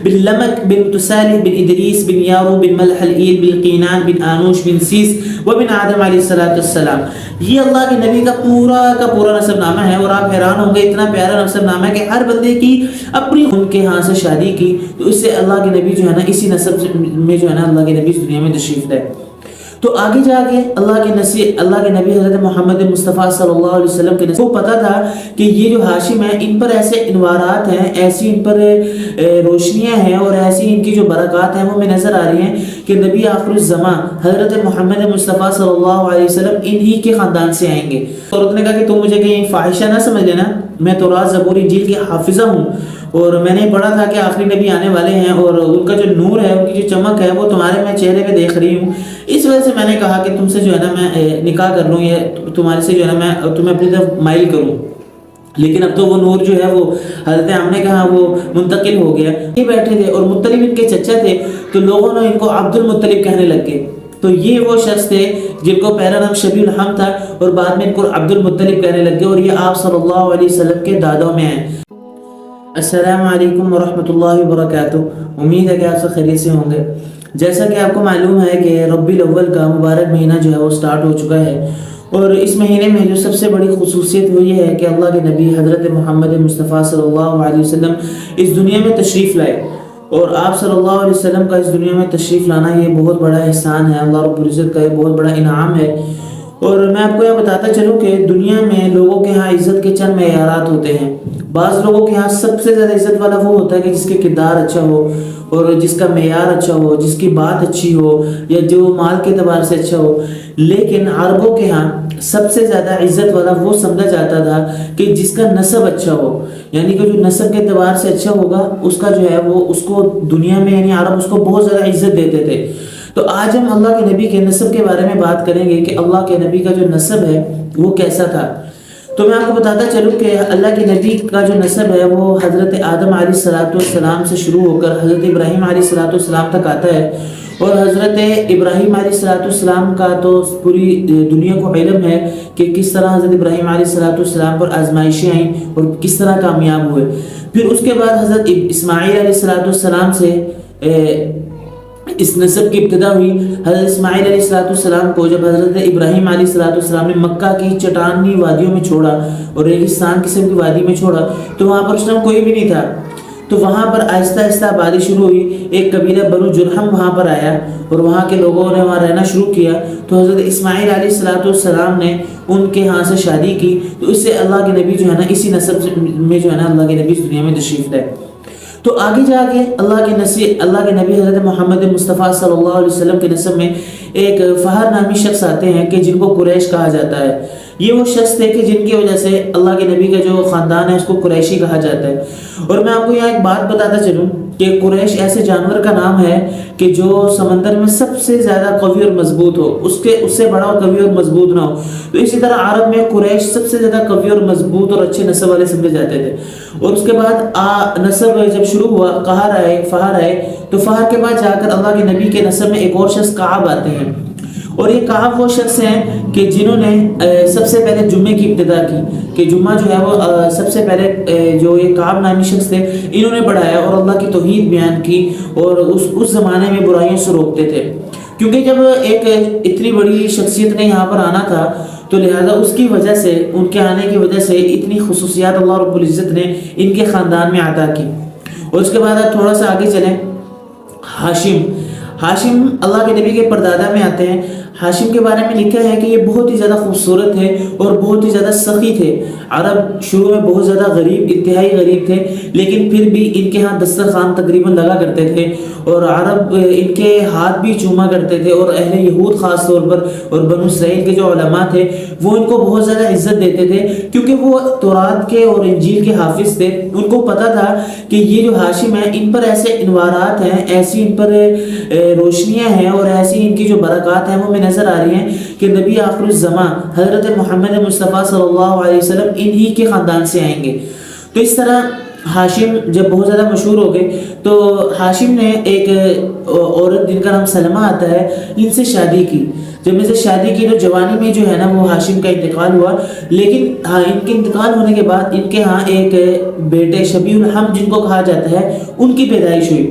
بن لمک بن متصالح بن ادریس بن یارو بن ملحلئیل بن قینان بن آنوش بن سیس وبن آدم علیہ السلام. یہ اللہ کے نبی کا پورا نسب نامہ ہے. اور آپ حیران ہوں گے اتنا پیارا نسب نامہ ہے کہ ہر بندے کی اپنی ان کے ہاں سے شادی کی تو اس سے اللہ کے نبی جو ہے نا اسی نسب میں جو ہے نا اللہ کے نبی اس دنیا میں تشریف لائے. تو آگے جا کے اللہ کے نبی حضرت محمد مصطفیٰ صلی اللہ علیہ وسلم کے کو پتا تھا کہ یہ جو ہاشم ہیں ان پر ایسے انوارات ہیں, ایسی ان پر روشنیاں ہیں اور ایسی ان کی جو برکات ہیں وہ میں نظر آ رہی ہیں کہ نبی آخر الزمان حضرت محمد مصطفیٰ صلی اللہ علیہ وسلم انہی کے خاندان سے آئیں گے. اور اس نے کہا کہ تم مجھے کہیں فاحشہ نہ سمجھ لینا, میں تورات زبور انجیل کی حافظہ ہوں اور میں نے پڑھا تھا کہ آخری نبی آنے والے ہیں اور ان کا جو نور ہے, ان کی جو چمک ہے وہ تمہارے میں چہرے پہ دیکھ رہی ہوں. اس وجہ سے میں نے کہا کہ تم سے جو ہے نا میں نکاح کر لوں یا تمہارے سے جو ہے نا میں تمہیں اپنی طرف مائل کروں. لیکن اب تو وہ نور جو ہے وہ حضرت عام نے کہا وہ منتقل ہو گیا. یہ بیٹھے تھے اور مطلب ان کے چچا تھے تو لوگوں نے ان کو عبد المطلب کہنے لگ گئے. تو یہ وہ شخص تھے جن کو پہلا نام شبیع الحم تھا اور بعد میں ان کو عبد المطلب کہنے لگ گئے اور یہ آپ صلی اللہ علیہ وسلم کے دادوں میں ہیں. السلام علیکم ورحمۃ اللہ وبرکاتہ. امید ہے کہ آپ سب خیریت سے ہوں گے. جیسا کہ آپ کو معلوم ہے کہ ربیع الاول کا مبارک مہینہ جو ہے وہ سٹارٹ ہو چکا ہے اور اس مہینے میں جو سب سے بڑی خصوصیت وہ یہ ہے کہ اللہ کے نبی حضرت محمد مصطفیٰ صلی اللہ علیہ وسلم اس دنیا میں تشریف لائے. اور آپ صلی اللہ علیہ وسلم کا اس دنیا میں تشریف لانا یہ بہت بڑا احسان ہے, اللہ رب العزت کا یہ بہت بڑا انعام ہے. اور میں آپ کو یہ بتاتا چلوں کہ دنیا میں لوگوں کے ہاں عزت کے چند معیارات ہوتے ہیں. بعض لوگوں کے ہاں سب سے زیادہ عزت والا وہ ہوتا ہے کہ جس کے کردار اچھا ہو اور جس کا معیار اچھا ہو, جس کی بات اچھی ہو یا جو مال کے اعتبار سے اچھا ہو. لیکن عربوں کے ہاں سب سے زیادہ عزت والا وہ سمجھا جاتا تھا کہ جس کا نسب اچھا ہو, یعنی کہ جو نسب کے اعتبار سے اچھا ہوگا اس کا جو ہے وہ اس کو دنیا میں یعنی عرب اس کو بہت زیادہ عزت دیتے تھے. تو آج ہم اللہ کے نبی کے نسب کے بارے میں بات کریں گے کہ اللہ کے نبی کا جو نسب ہے وہ کیسا تھا. تو میں آپ کو بتاتا چلوں کہ اللہ کے نبی کا جو نسب ہے وہ حضرت آدم علیہ السلام سے شروع ہو کر حضرت ابراہیم علیہ السلام تک آتا ہے. اور حضرت ابراہیم علیہ السلام کا تو پوری دنیا کو علم ہے کہ کس طرح حضرت ابراہیم علیہ السلام پر آزمائشیں آئیں اور کس طرح کامیاب ہوئے. پھر اس کے بعد حضرت اسماعیل علیہ السلام سے اس نسب کی ابتدا ہوئی. حضرت اسماعیل علیہ السلام کو جب حضرت ابراہیم علیہ السلام نے مکہ کی چٹانی وادیوں میں چھوڑا اور ریگستان قسم کی وادی میں چھوڑا تو وہاں پر اس ٹائم کوئی بھی نہیں تھا. تو وہاں پر آہستہ آہستہ آبادی شروع ہوئی. ایک قبیلہ بنو جرہم وہاں پر آیا اور وہاں کے لوگوں نے وہاں رہنا شروع کیا. تو حضرت اسماعیل علیہ السلام نے ان کے ہاں سے شادی کی تو اس سے اللہ کے نبی جو ہے نا اسی نسب میں جو ہے نا اللہ کے نبی اس دنیا میں تشریف لائے. تو آگے جا کے اللہ کے نبی حضرت محمد مصطفیٰ صلی اللہ علیہ وسلم کے نسب میں ایک فہر نامی شخص آتے ہیں کہ جن کو قریش کہا جاتا ہے. یہ وہ شخص تھے کہ جن کی وجہ سے اللہ کے نبی کا جو خاندان ہے اس کو قریشی کہا جاتا ہے. اور میں آپ کو یہاں ایک بات بتاتا چلوں کہ قریش ایسے جانور کا نام ہے کہ جو سمندر میں سب سے زیادہ قوی اور مضبوط ہو, اس سے بڑا قوی اور مضبوط نہ ہو. تو اسی طرح عرب میں قریش سب سے زیادہ قوی اور مضبوط اور اچھے نسب والے سمجھے جاتے تھے. اور اس کے بعد نسب جب شروع ہوا فہر آئے تو فہر کے بعد جا کر اللہ کے نبی کے نسب میں ایک اور شخص کعب آتے ہیں. اور یہ کعب وہ شخص ہیں کہ جنہوں نے سب سے پہلے جمعے کی ابتدا کی کہ جمعہ جو ہے وہ سب سے پہلے جو یہ کعب نامی شخص تھے انہوں نے پڑھایا اور اللہ کی توحید بیان کی اور اس زمانے میں برائیوں سے روکتے تھے. کیونکہ جب ایک اتنی بڑی شخصیت نے یہاں پر آنا تھا تو لہذا اس کی وجہ سے ان کے آنے کی وجہ سے اتنی خصوصیات اللہ رب العزت نے ان کے خاندان میں عطا کی. اور اس کے بعد آپ تھوڑا سا آگے چلیں. ہاشم اللہ کے نبی کے پردادا میں آتے ہیں. ہاشم کے بارے میں لکھا ہے کہ یہ بہت ہی زیادہ خوبصورت تھے اور بہت ہی زیادہ سخی تھے. عرب شروع میں بہت زیادہ غریب, انتہائی غریب تھے, لیکن پھر بھی ان کے ہاں دسترخوان تقریباً لگا کرتے تھے اور عرب ان کے ہاتھ بھی چوما کرتے تھے. اور اہل یہود خاص طور پر اور بنو اسرائیل کے جو علماء تھے وہ ان کو بہت زیادہ عزت دیتے تھے کیونکہ وہ تورات کے اور انجیل کے حافظ تھے. ان کو پتہ تھا کہ یہ جو ہاشم ہیں ان پر ایسے انوارات ہیں, ایسی ان پر روشنیاں ہیں اور ایسی ان کی جو برکات ہیں وہ میں نظر آ رہی ہیں کہ نبی آخر الزمان حضرت محمد مصطفیٰ صلی اللہ علیہ وسلم انہی کے خاندان سے آئیں گے. تو اس طرح ہاشم جب بہت زیادہ مشہور ہو گئے تو ہاشم نے ایک عورت جن کا نام سلمہ آتا ہے ان سے شادی کی. جب میں سے شادی کی تو جوانی میں جو ہے نا وہ ہاشم کا انتقال ہوا، لیکن ہاں ان کے انتقال ہونے کے بعد ان کے ہاں ایک بیٹے شبیہ الحمد جن کو کہا جاتا ہے ان کی پیدائش ہوئی۔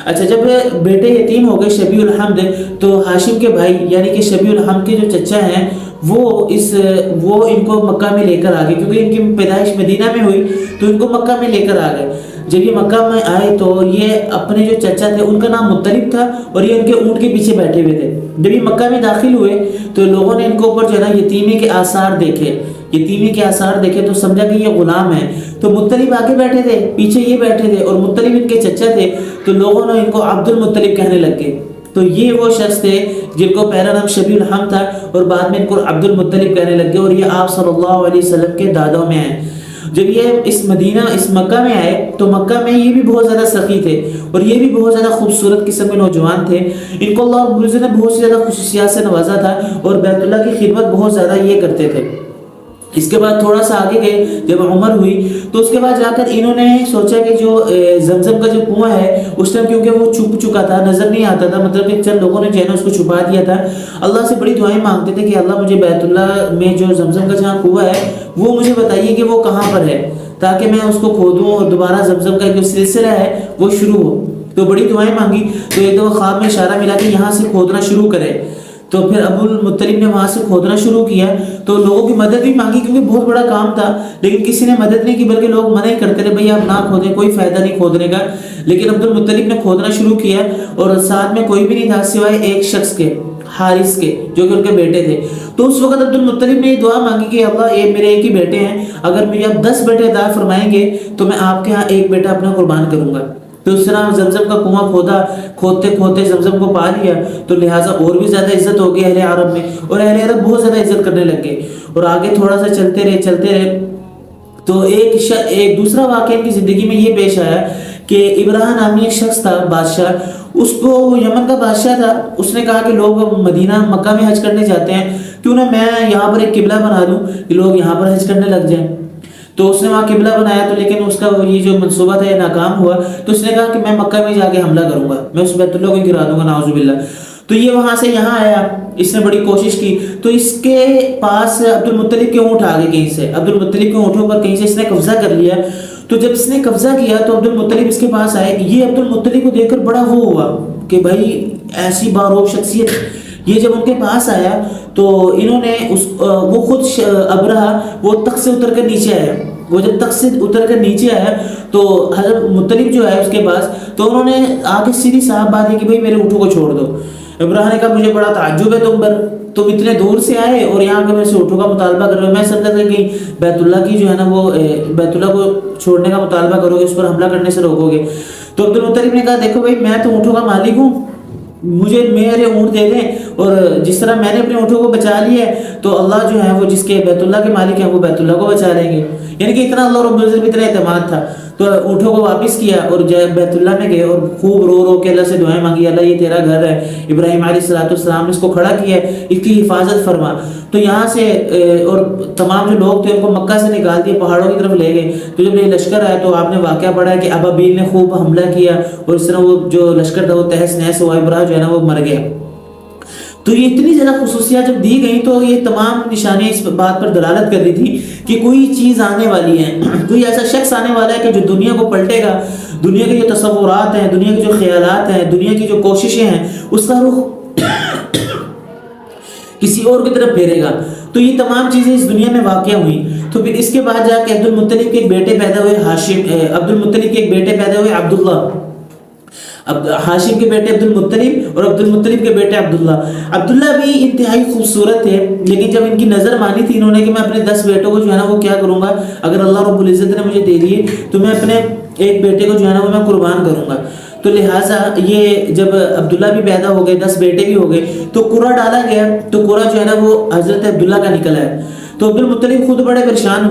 اچھا، جب بیٹے یتیم ہو گئے شبیہ الحمد، تو ہاشم کے بھائی یعنی کہ شبیہ الحمد کے جو چچا ہیں وہ ان کو مکہ میں لے کر آ گئے، کیونکہ ان کی پیدائش مدینہ میں ہوئی تو ان کو مکہ میں لے کر آ گئے۔ جب یہ مکہ میں آئے تو یہ اپنے جو چچا تھے ان کا نام مطلب تھا اور یہ ان کے اونٹ کے پیچھے بیٹھے ہوئے تھے۔ جب یہ مکہ میں داخل ہوئے تو لوگوں نے ان کے اوپر جو ہے نا یتیمی کے آثار دیکھے تو سمجھا کہ یہ غلام ہے، تو مطلب آگے بیٹھے تھے، پیچھے یہ بیٹھے تھے اور مطلب ان کے چچا تھے، تو لوگوں نے ان کو عبد المطلب کہنے لگ گئے۔ تو یہ وہ شخص تھے جن کو پہلا نام شبیہ الحمد تھا اور بعد میں ان کو عبد المطلب کہنے لگ گئے، اور یہ آپ صلی اللہ علیہ وسلم کے دادوں میں ہیں۔ جب یہ اس مکہ میں آئے تو مکہ میں یہ بھی بہت زیادہ سخی تھے اور یہ بھی بہت زیادہ خوبصورت قسم کے نوجوان تھے۔ ان کو اللہ رب العزت نے بہت سی زیادہ خصوصیات سے نوازا تھا اور بیت اللہ کی خدمت بہت زیادہ یہ کرتے تھے۔ اس کے بعد تھوڑا سا آگے گئے، جب عمر ہوئی تو اس کے بعد جا کر انہوں نے سوچا کہ جو زمزم کا جو کنواں ہے اس ٹائم کیونکہ وہ چھپ چکا تھا، نظر نہیں آتا تھا، مطلب کہ چند لوگوں نے جو ہے نا اس کو چھپا دیا تھا۔ اللہ سے بڑی دعائیں مانگتے تھے کہ اللہ مجھے بیت اللہ میں جو زمزم کا جہاں کنواں ہے وہ مجھے بتائیے کہ وہ کہاں پر ہے، تاکہ میں اس کو کھودوں اور دوبارہ زمزم کا جو سلسلہ ہے وہ شروع ہو۔ تو بڑی دعائیں مانگی تو ایک دو خواب میں اشارہ ملا کہ یہاں سے کھودنا شروع کرے، تو پھر ابو المطلب نے وہاں سے کھودنا شروع کیا۔ تو لوگوں کی مدد بھی مانگی کیونکہ بہت بڑا کام تھا، لیکن کسی نے مدد نہیں کی، بلکہ لوگ منع ہی کرتے رہے، بھئی آپ نہ کھودیں، کوئی فائدہ نہیں کھودنے کا۔ لیکن عبد المطلب نے کھودنا شروع کیا اور ساتھ میں کوئی بھی نہیں تھا سوائے ایک شخص کے، حارث کے، جو کہ ان کے بیٹے تھے۔ تو اس وقت عبد المطلب نے یہ دعا مانگی کہ اللہ یہ میرے ایک ہی بیٹے ہیں، اگر مجھے آپ 10 بیٹے عطا فرمائیں گے تو میں آپ کے ہاں ایک بیٹا اپنا قربان کروں گا۔ تو اس طرح زمزم کا کنواں کھودتے زمزم کو پا لیا، تو لہٰذا اور بھی زیادہ عزت ہو گئی اہل عرب میں، اور اہل عرب بہت زیادہ عزت کرنے لگ گئے۔ اور آگے تھوڑا سا چلتے رہے تو ایک دوسرا واقعہ ان کی زندگی میں یہ پیش آیا کہ ابراہیم نامی ایک شخص تھا بادشاہ، اس کو وہ یمن کا بادشاہ تھا، اس نے کہا کہ لوگ مدینہ مکہ میں حج کرنے جاتے ہیں، کیوں نہ میں یہاں پر ایک قبلہ بنا دوں کہ لوگ یہاں پر حج کرنے لگ جائیں۔ تو اس نے وہاں قبلہ بنایا، تو لیکن اس کا یہ جو منصوبہ تھا یہ ناکام ہوا۔ تو اس نے کہا کہ میں مکہ میں جا کے حملہ کروں گا، میں اس بیت اللہ کو گرا دوں گا، نعوذ باللہ۔ تو یہ وہاں سے یہاں آیا، اس نے بڑی کوشش کی، تو اس کے پاس عبد المطلب کے اونٹ آ گئے، کہیں سے عبد المطلب کے اونٹوں پر کہیں سے اس نے قبضہ کر لیا۔ تو جب اس نے قبضہ کیا تو عبد المطلب اس کے پاس آئے، یہ عبد المطلب کو دیکھ کر بڑا وہ ہوا کہ بھائی ایسی باروق شخصیت۔ یہ جب ان کے پاس آیا تو انہوں نے وہ خود ابرہہ وہ تخت سے اتر کر نیچے آیا۔ وہ جب تخت سے اتر کر نیچے آیا تو حضرت مطلب جو ہے اس کے پاس، تو انہوں نے آگے سیدھی صاحب بات ہے کہ بھئی میرے اونٹوں کو چھوڑ دو۔ ابراہیم نے کہا مجھے بڑا تعجب ہے تم اتنے دور سے آئے اور یہاں کے میرے سے اونٹوں کا مطالبہ کر رہے ہو، میں سمجھا تھا کہ بیت اللہ کی جو ہے نا وہ بیت اللہ کو چھوڑنے کا مطالبہ کرو گے، اس پر حملہ کرنے سے روکو گے۔ تو عبد المطلب نے کہا دیکھو بھائی میں تو اونٹوں کا مالک ہوں، مجھے میرے اونٹ دے دیں، اور جس طرح میں نے اپنے اونٹوں کو بچا لیا ہے تو اللہ جو ہے وہ جس کے بیت اللہ کے مالک ہیں وہ بیت اللہ کو بچا لیں گے۔ یعنی کہ اتنا اللہ رب العزت اتنا اعتماد تھا، تو اونٹوں کو واپس کیا اور بیت اللہ میں گئے اور خوب رو کے اللہ سے دعائیں مانگی، اللہ یہ تیرا گھر ہے، ابراہیم علیہ السلام نے اس کو کھڑا کیا ہے، اس کی حفاظت فرما۔ تو یہاں سے اور تمام جو لوگ تھے ان کو مکہ سے نکال دیا، پہاڑوں کی طرف لے گئے۔ تو جب یہ لشکر آیا تو آپ نے واقعہ پڑھا ہے کہ ابابیل نے خوب حملہ کیا اور اس طرح وہ جو لشکر تھا وہ تہس نہس ہوا، ابراہیم جو ہے نا وہ مر گیا۔ تو یہ اتنی زیادہ خصوصیات جب دی گئی تو یہ تمام نشانیاں اس بات پر دلالت کر رہی تھی کہ کوئی چیز آنے والی ہے، کوئی ایسا شخص آنے والا ہے کہ جو دنیا کو پلٹے گا، دنیا کے جو تصورات ہیں، دنیا کے جو خیالات ہیں، دنیا کی جو کوششیں ہیں، اس کا رخ کسی اور کی طرف پھیرے گا۔ تو یہ تمام چیزیں اس دنیا میں واقع ہوئی۔ تو پھر اس کے بعد جا کے عبد المطلب کے ایک بیٹے پیدا ہوئے، عبد المطلب کے ایک بیٹے پیدا ہوئے عبداللہ، ہاشم کے بیٹے عبد المطلب اور عبد المطلب کے بیٹے عبداللہ۔ عبداللہ بھی انتہائی خوبصورت تھے، لیکن جب ان کی نظر مانی تھی انہوں نے کہ میں اپنے 10 بیٹوں کو جو ہے نا وہ کیا کروں گا، اگر اللہ رب العزت نے مجھے دے دیے تو میں اپنے ایک بیٹے کو جو ہے نا وہ میں قربان کروں گا۔ تو لہٰذا یہ جب عبداللہ بھی پیدا ہو گئے، 10 بیٹے بھی ہو گئے، تو قرعہ ڈالا گیا، تو قرعہ جو ہے نا وہ حضرت عبداللہ کا نکلا ہے۔ تو عبد المطلب خود بڑے پریشان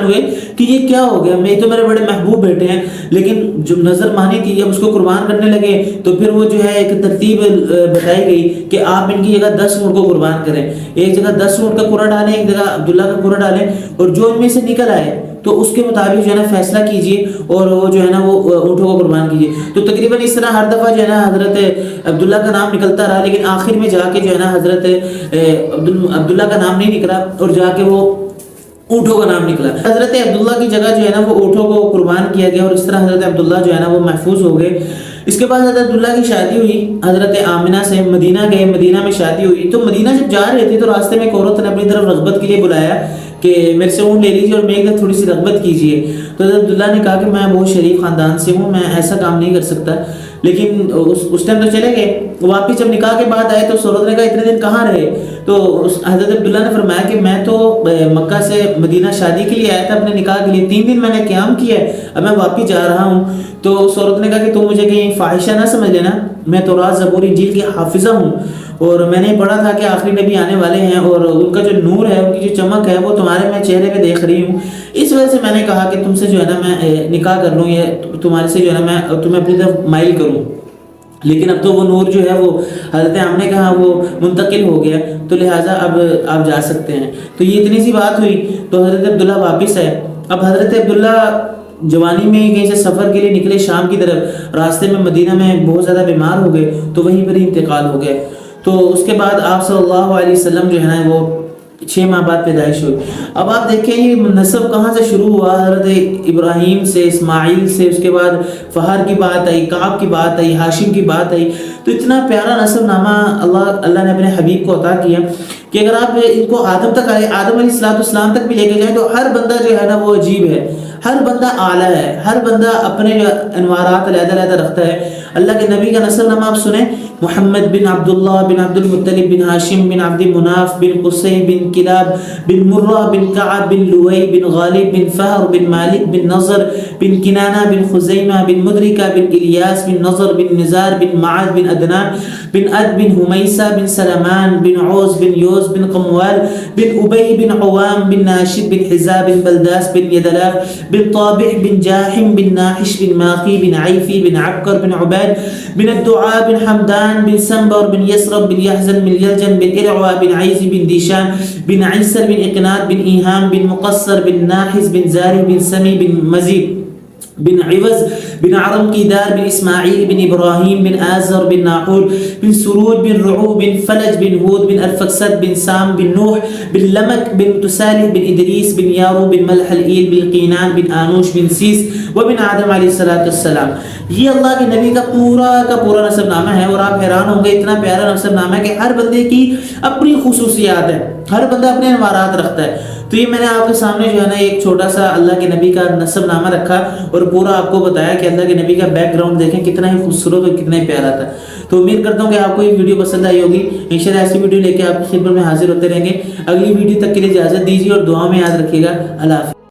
ہوئے کہ یہ کیا ہو گیا، میں تو میرے بڑے محبوب بیٹے ہیں، لیکن جو نظر مانی تھی اب اس کو قربان کرنے لگے۔ تو پھر وہ جو ہے ایک ترتیب بتائی گئی کہ آپ ان کی جگہ 10 اونٹ کو قربان کریں، ایک جگہ 10 اونٹ کا قرعہ ڈالیں، ایک جگہ عبداللہ کا قرعہ ڈالیں، اور جو ان میں سے نکل آئے تو اس کے مطابق جو ہے نا فیصلہ کیجئے اور وہ جو ہے نا وہ اونٹوں کو قربان کیجئے۔ تو تقریباً اس طرح ہر دفعہ جو ہے نا حضرت عبداللہ کا نام نکلتا رہا، لیکن آخر میں جا کے جو ہے نا حضرت عبداللہ کا نام نہیں نکلا اور جا کے وہ اونٹوں کا نام نکلا۔ حضرت عبداللہ کی جگہ جو ہے نا وہ اونٹوں کو قربان کیا گیا، اور اس طرح حضرت عبداللہ جو ہے نا وہ محفوظ ہو گئے۔ اس کے بعد حضرت عبداللہ کی شادی ہوئی حضرت آمنہ سے، مدینہ گئے، مدینہ میں شادی ہوئی۔ تو مدینہ جب جا رہے تھے تو راستے میں ایک عورت نے اپنی طرف رغبت کے لیے بلایا کہ میرے سے اونٹ لے لیجیے اور میرے تھوڑی سی رغبت کیجیے۔ تو حضرت عبداللہ نے کہا کہ میں بہت شریف خاندان سے ہوں، میں ایسا کام نہیں کر سکتا، لیکن اس ٹائم تو چلے گئے۔ واپس جب نکاح کے بعد آئے تو اس عورت نے کہا اتنے دن کہاں رہے؟ تو حضرت عبداللہ نے فرمایا کہ میں تو مکہ سے مدینہ شادی کے لیے آیا تھا اپنے نکاح کے لیے، 3 دن میں نے قیام کیا ہے، اب میں واپس جا رہا ہوں۔ تو اس عورت نے کہا کہ تم مجھے کہیں فاحشہ نہ سمجھ لینا، میں تورات زبور انجیل کی حافظہ ہوں، اور میں نے پڑھا تھا کہ آخری نبی آنے والے ہیں اور ان کا جو نور ہے، ان کی جو چمک ہے وہ تمہارے میں چہرے پہ دیکھ رہی ہوں، اس وجہ سے میں نے کہا کہ تم سے جو ہے نا میں نکاح کر لوں، یا تمہارے سے جو ہے نا میں تمہیں اپنی طرف مائل کروں۔ لیکن اب تو وہ نور جو ہے وہ حضرت آمنہ کے ہاں وہ منتقل ہو گیا، تو لہٰذا اب آپ جا سکتے ہیں۔ تو یہ اتنی سی بات ہوئی تو حضرت عبداللہ واپس آئے۔ اب حضرت عبداللہ جوانی میں کہیں سے سفر کے لیے نکلے شام کی طرف، راستے میں مدینہ میں بہت زیادہ بیمار ہو گئے، تو وہیں پر ہی انتقال ہو گئے۔ تو اس کے بعد آپ صلی اللہ علیہ وسلم جو ہے نا وہ 6 ماہ بعد پیدائش ہوئی۔ اب آپ دیکھیں یہ نسب کہاں سے شروع ہوا، حضرت ابراہیم سے، اسماعیل سے، اس کے بعد فہر کی بات آئی، کعب کی بات آئی، ہاشم کی بات آئی۔ تو اتنا پیارا نسب نامہ اللہ نے اپنے حبیب کو عطا کیا کہ اگر آپ ان کو آدم تک آئے، آدم علیہ السلام تک بھی لے کے جائیں تو ہر بندہ جو ہے نا وہ عجیب ہے، ہر بندہ اعلیٰ ہے، ہر بندہ اپنے جو انوارات علیحدہ علیحدہ رکھتا ہے۔ اللہ کے نبی کا نسل نامہ آپ سنیں، محمد بن عبداللہ بن عبد المطلب بن ہاشم بن عبد مناف بن قصی بن کلاب بن مرہ بن کعب بن لوئی بن غالب بن فہر بن مالک بن نضر بن کنانہ بن خزیمہ بن مدرکہ بن الیاس بن نضر بن نزار بن معاذ بن عدنان بن عد بن حمیسہ بن سلمان بن عوز بن یوز بن قموال بن ابی بن عوام بن ناشد بن حزا بن بلداس بن یدلاف بن طابع بن جاحم بن ناحش بن ماقی بن عیفی بن عبقر بن عبید بن الدعاء بن حمدان بن سنبر بن يسرب بن يحزن بن يلجن بن إرعوى بن عيزي بن ديشان بن عيسر بن إقناد بن إيهام بن مقصر بن ناحز بن زاري بن سمي بن مزيد بن عوز بن عرم قيدار بن إسماعيل بن إبراهيم بن آزر بن ناحور بن سرود بن رعو بن فلج بن هود بن الفكسد بن سام بن نوح بن لمك بن تسالح بن إدريس بن يارو بن ملح الإيل بن قينان بن آنوش بن سیس وبن آدم علیہ السلام۔ یہ اللہ کے نبی کا پورا نسب نامہ ہے، اور آپ حیران ہوں گے اتنا پیارا نسب نامہ ہے کہ ہر بندے کی اپنی خصوصیات ہے، ہر بندہ اپنے انوارات رکھتا ہے۔ تو یہ میں نے آپ کے سامنے جو ہے نا ایک چھوٹا سا اللہ کے نبی کا نسب نامہ رکھا اور پورا آپ کو بتایا کہ اللہ کے نبی کا بیک گراؤنڈ دیکھیں کتنا ہی خوبصورت اور کتنا ہی پیارا تھا۔ تو امید کرتا ہوں کہ آپ کو یہ ویڈیو پسند آئی ہوگی، انشاءاللہ ایسی ویڈیو لے کے آپ کی خدمت میں حاضر ہوتے رہیں گے۔ اگلی ویڈیو تک کے لیے اجازت دیجیے اور دعا میں یاد رکھیے گا۔ اللہ حافظ۔